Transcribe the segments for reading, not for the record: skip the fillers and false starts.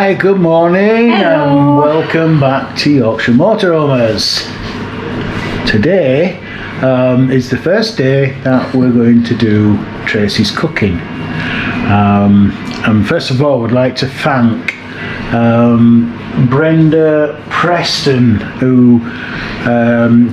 Hi, good morning. Hello. And welcome back to Yorkshire Motoroamers. Today is the first day that we're going to do Tracey's cooking. And first of all, we'd like to thank Brenda Preston, who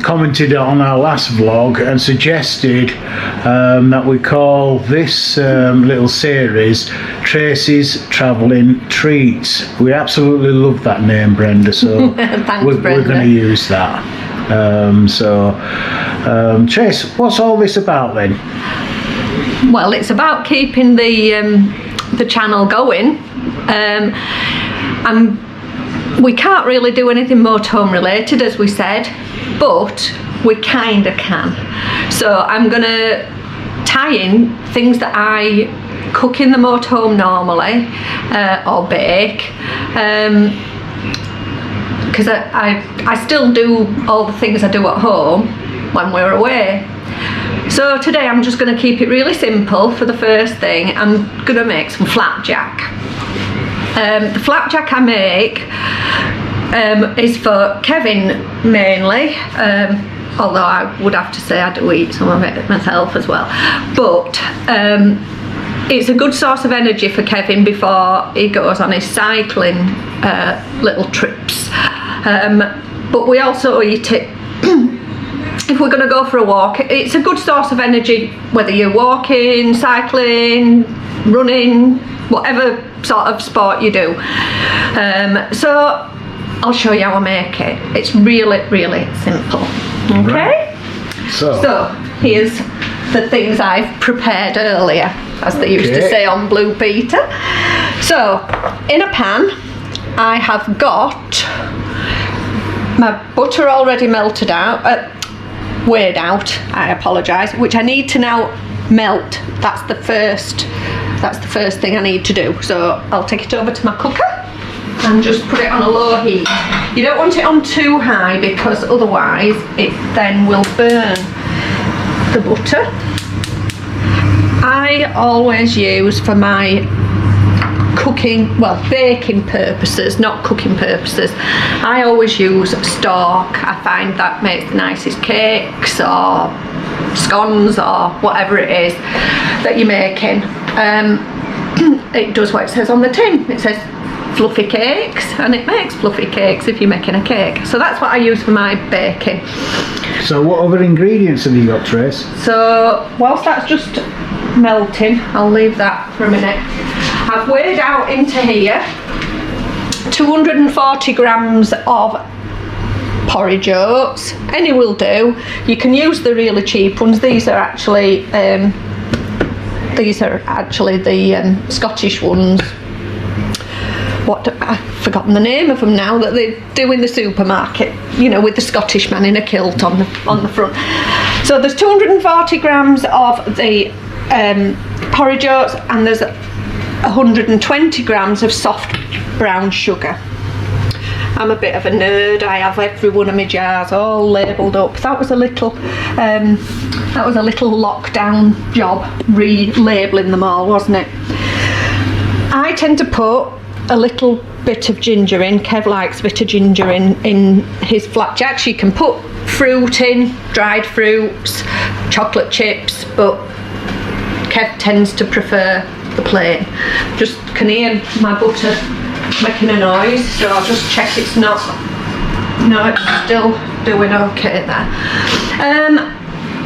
commented on our last vlog and suggested that we call this little series Tracey's Travelling Treats. We absolutely love that name, Brenda, so Thanks, we're Brenda. going to use that. Trace, what's all this about then? Well, it's about keeping the channel going, and we can't really do anything motorhome related, as we said, but we kind of can. So I'm gonna tie in things that I cook in the motorhome normally, or bake, because I still do all the things I do at home when we're away. So today I'm just going to keep it really simple. For the first thing, I'm going to make some flapjack. The flapjack I make is for Kevin mainly, although I would have to say I do eat some of it myself as well. But it's a good source of energy for Kevin before he goes on his cycling little trips. But we also eat it if we're going to go for a walk. It's a good source of energy whether you're walking, cycling, running, whatever sort of sport you do. So I'll show you how I make it. It's really, really simple. Okay? Right. So Here's the things I've prepared earlier, as they used to say on Blue Peter. So in a pan I have got my butter already melted out, weighed out, I apologise, which I need to now melt. That's the first thing I need to do. So I'll take it over to my cooker and just put it on a low heat. You don't want it on too high because otherwise it then will burn the butter. I always use, for my cooking, well, baking purposes, not cooking purposes, I always use stock. I find that makes the nicest cakes or scones or whatever it is that you're making. It does what it says on the tin. It says fluffy cakes, and it makes fluffy cakes if you're making a cake. So that's what I use for my baking. So what other ingredients have you got, Trace? So whilst that's just melting, I'll leave that for a minute. I've weighed out into here 240 grams of porridge oats. Any will do. You can use the really cheap ones. These are actually the Scottish ones. I've forgotten the name of them now, that they do in the supermarket, you know, with the Scottish man in a kilt on the front. So there's 240 grams of the porridge oats, and there's 120 grams of soft brown sugar. I'm a bit of a nerd. I have every one of my jars all labelled up. That was a little lockdown job, relabelling them all, wasn't it? I tend to put a little bit of ginger in. Kev likes a bit of ginger in his flapjacks. You can put fruit in, dried fruits, chocolate chips, but Kev tends to prefer the plain. Just can hear my butter making a noise, so I'll just check it's not. No, it's still doing okay there.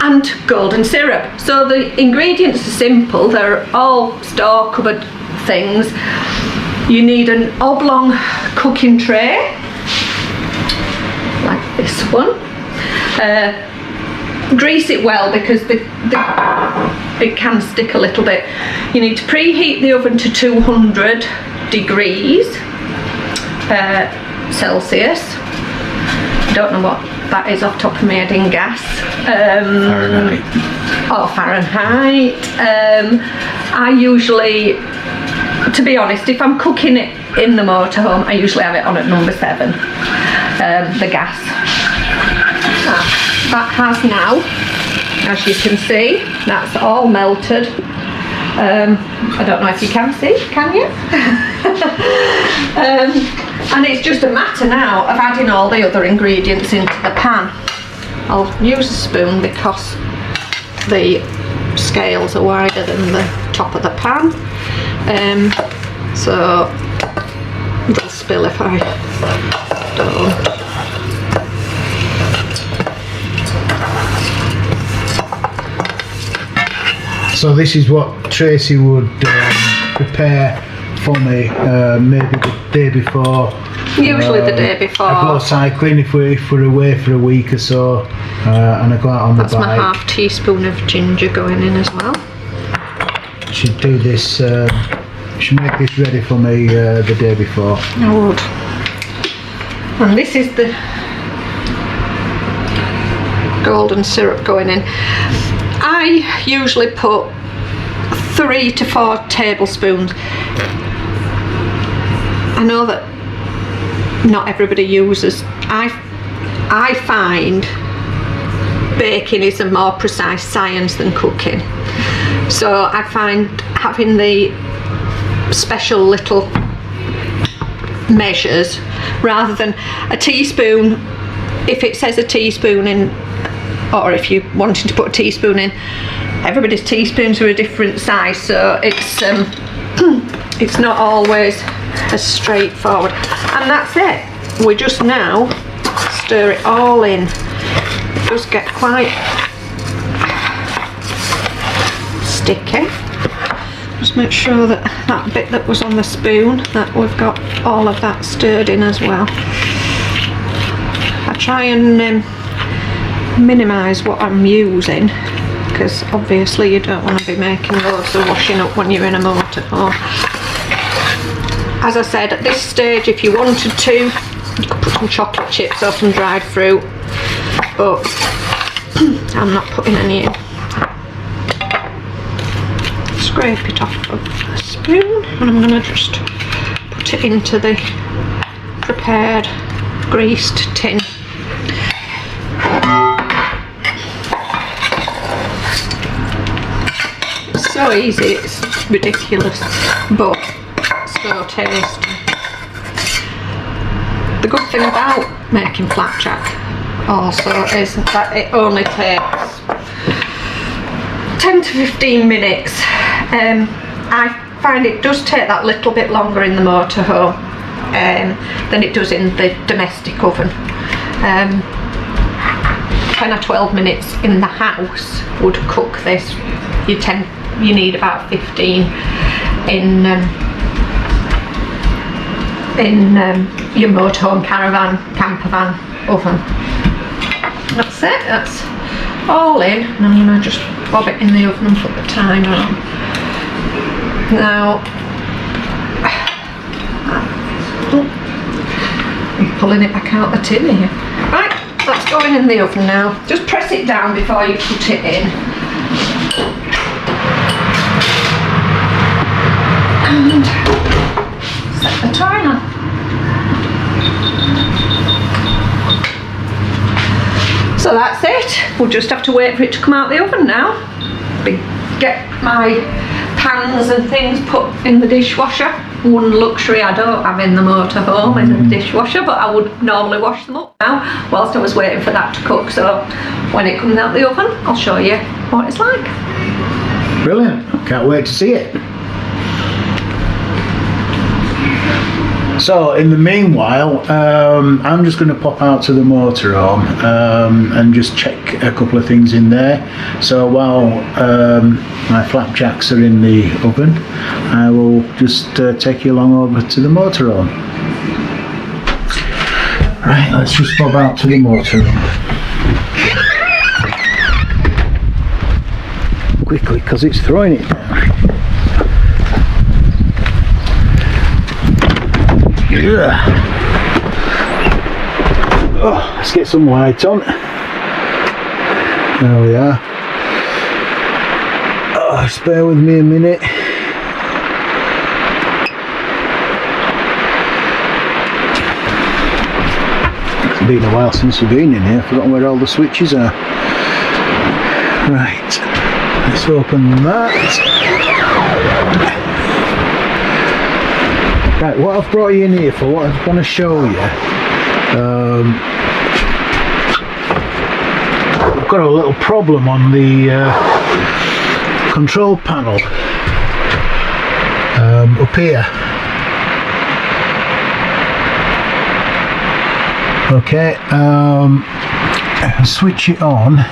And golden syrup. So the ingredients are simple. They're all store cupboard things. You need an oblong cooking tray, like this one. Grease it well because it can stick a little bit. You need to preheat the oven to 200 degrees Celsius. I don't know what that is off the top of my head in gas. Fahrenheit. Or Fahrenheit. I usually, to be honest, if I'm cooking it in the motorhome, I usually have it on at number 7, the gas. That has now, as you can see, that's all melted. I don't know if you can see, can you? And it's just a matter now of adding all the other ingredients into the pan. I'll use a spoon because the scales are wider than the top of the pan, so they'll spill if I don't. So this is what Tracey would prepare for me, maybe the day before. Usually the day before. I go cycling if we're away for a week or so, and I go out on the bike. That's my half teaspoon of ginger going in as well. Should do this. Should make this ready for me the day before. I would. And this is the golden syrup going in. I usually put 3 to 4 tablespoons. I know that not everybody uses. I find baking is a more precise science than cooking. So I find having the special little measures rather than a teaspoon. If it says a teaspoon in, or if you wanted to put a teaspoon in, everybody's teaspoons are a different size, so it's not always as straightforward. And that's it. We just now stir it all in. It does get quite sticky. Just make sure that that bit that was on the spoon, that we've got all of that stirred in as well. I try and minimise what I'm using, because obviously you don't want to be making loads of washing up when you're in a motorhome. As I said, at this stage, if you wanted to, you could put some chocolate chips or some dried fruit, but I'm not putting any in. Scrape it off of the spoon, and I'm going to just put it into the prepared greased tin. It's so easy, it's ridiculous, but so tasty. The good thing about making flapjack also is that it only takes 10 to 15 minutes. I find it does take that little bit longer in the motorhome than it does in the domestic oven. 10 or 12 minutes in the house would cook this. You need about 15 in your motorhome, caravan, campervan oven. That's it, that's all in, and I'm going to just bob it in the oven and put the timer on. Now, I'm pulling it back out the tin here. Right, that's going in the oven now. Just press it down before you put it in. And set the timer. So that's it. We'll just have to wait for it to come out the oven now. Get my pans and things put in the dishwasher. One luxury I don't have in the motorhome is a dishwasher, but I would normally wash them up now whilst I was waiting for that to cook. So when it comes out the oven, I'll show you what it's like. Brilliant. Can't wait to see it. So in the meanwhile, I'm just going to pop out to the motorhome and just check a couple of things in there. So while my flapjacks are in the oven, I will just take you along over to the motorhome. Right, let's just pop out to the motorhome quickly because it's throwing it down. Yeah. Oh, let's get some light on. There we are. Oh, just bear with me a minute. It's been a while since we've been in here. I've forgotten where all the switches are. Right, let's open that. Right, what I've brought you in here for, what I want to show you, I've got a little problem on the control panel up here. Okay, I'll switch it on.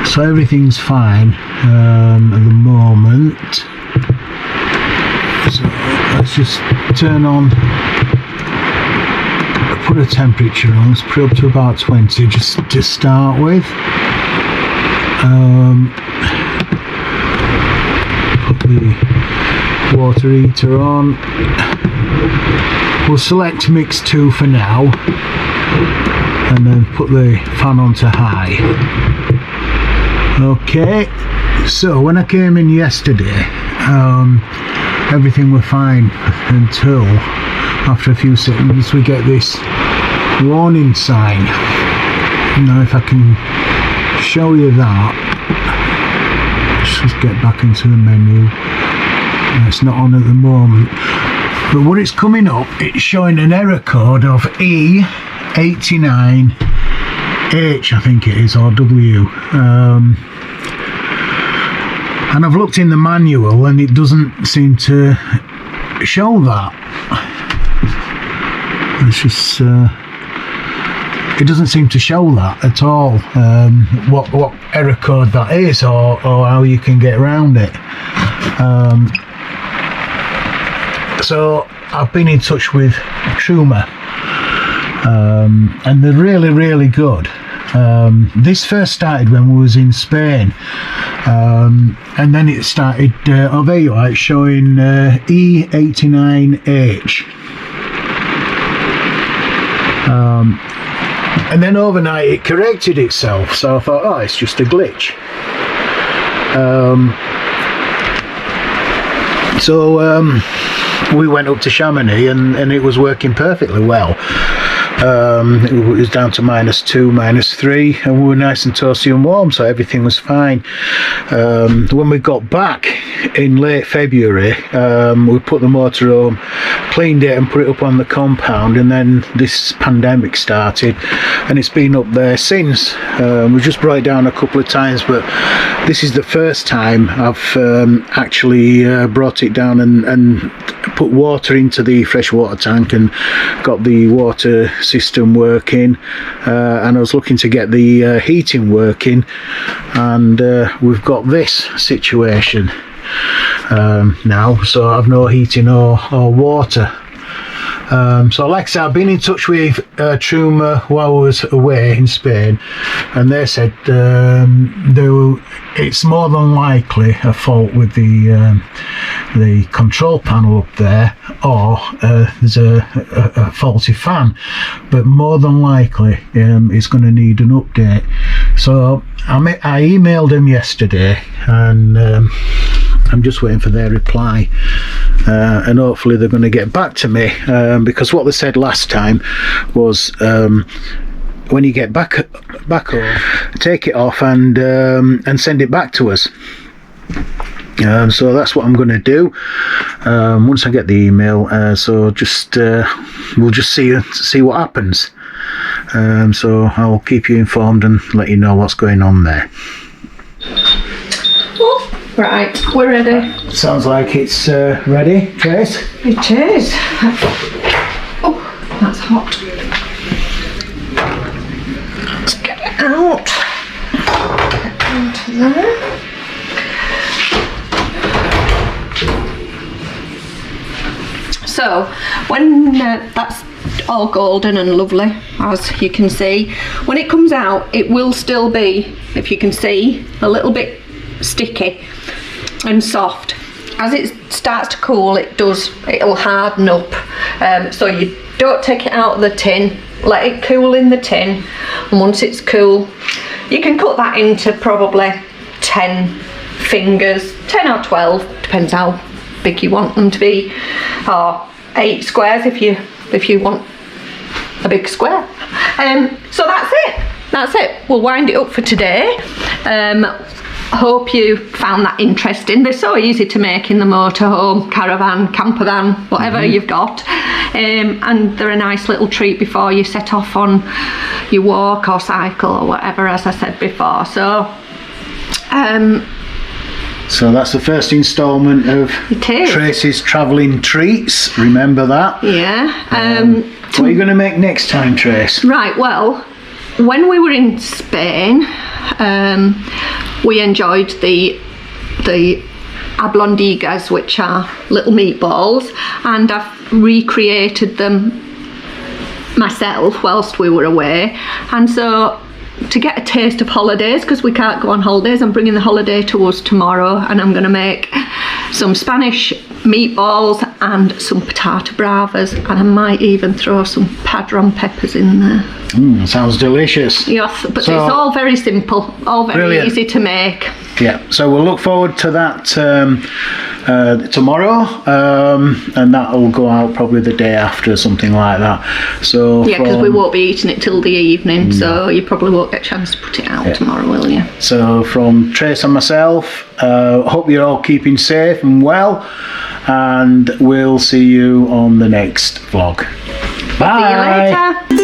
So everything's fine at the moment. So let's just turn on, put a temperature on. Let's put it up to about 20 just to start with. Put the water heater on. We'll select mix 2 for now, and then put the fan on to high. Okay, so when I came in yesterday, everything was fine until after a few seconds we get this warning sign. Now if I can show you that, let's just get back into the menu. It's not on at the moment, but what it's coming up, it's showing an error code of E89H, I think it is, or W. And I've looked in the manual and it doesn't seem to show that. It's just it doesn't seem to show that at all, what error code that is, or how you can get around it. So I've been in touch with Truma, and they're really good. This first started when we was in Spain, and then it started, oh there you are, it's showing E89H. And then overnight it corrected itself, so I thought, oh, it's just a glitch. We went up to Chamonix and it was working perfectly well. It was down to -2, -3, and we were nice and toasty and warm, so everything was fine. When we got back in late February, we put the motorhome, cleaned it and put it up on the compound, and then this pandemic started and it's been up there since. We've just brought it down a couple of times, but this is the first time I've actually brought it down and put water into the freshwater tank and got the water system working, and I was looking to get the heating working, and we've got this situation now, so I've no heating or water. So like I said, I've been in touch with Truma while I was away in Spain, and they said it's more than likely a fault with the control panel up there, or there's a faulty fan, but more than likely it's going to need an update. So I emailed them yesterday, and I'm just waiting for their reply, and hopefully they're going to get back to me, because what they said last time was when you get back home, take it off and send it back to us. So that's what I'm going to do once I get the email. So just we'll just see what happens. So I'll keep you informed and let you know what's going on there. Right, we're ready. Sounds like it's ready, Trace. It is. Oh, that's hot. Let's get it out. Get it into there. So, when that's all golden and lovely, as you can see, when it comes out, it will still be, if you can see, a little bit sticky and soft. As it starts to cool, it'll harden up. So you don't take it out of the tin, let it cool in the tin, and once it's cool, you can cut that into probably 10 fingers, 10 or 12, depends how big you want them to be, or 8 squares if you want a big square. So that's it. We'll wind it up for today. hope you found that interesting. They're so easy to make in the motorhome, caravan, campervan, whatever you've got. And they're a nice little treat before you set off on your walk or cycle or whatever, as I said before. So that's the first instalment of It is. Tracey's travelling treats. Remember that. Yeah. What are you going to make next time, Trace? Right, well, when we were in Spain, we enjoyed the ablondigas, which are little meatballs, and I've recreated them myself whilst we were away. And so, to get a taste of holidays, because we can't go on holidays, I'm bringing the holiday to us tomorrow, and I'm going to make some Spanish meatballs and some patata bravas, and I might even throw some padron peppers in there. Sounds delicious. Yes, but So- it's all very simple, all very Brilliant. easy to make. Yeah, so we'll look forward to that tomorrow, and that'll go out probably the day after, something like that. So Yeah, because we won't be eating it till the evening, so you probably won't get a chance to put it out tomorrow, will you? So from Trace and myself, hope you're all keeping safe and well, and we'll see you on the next vlog. Bye. See you later.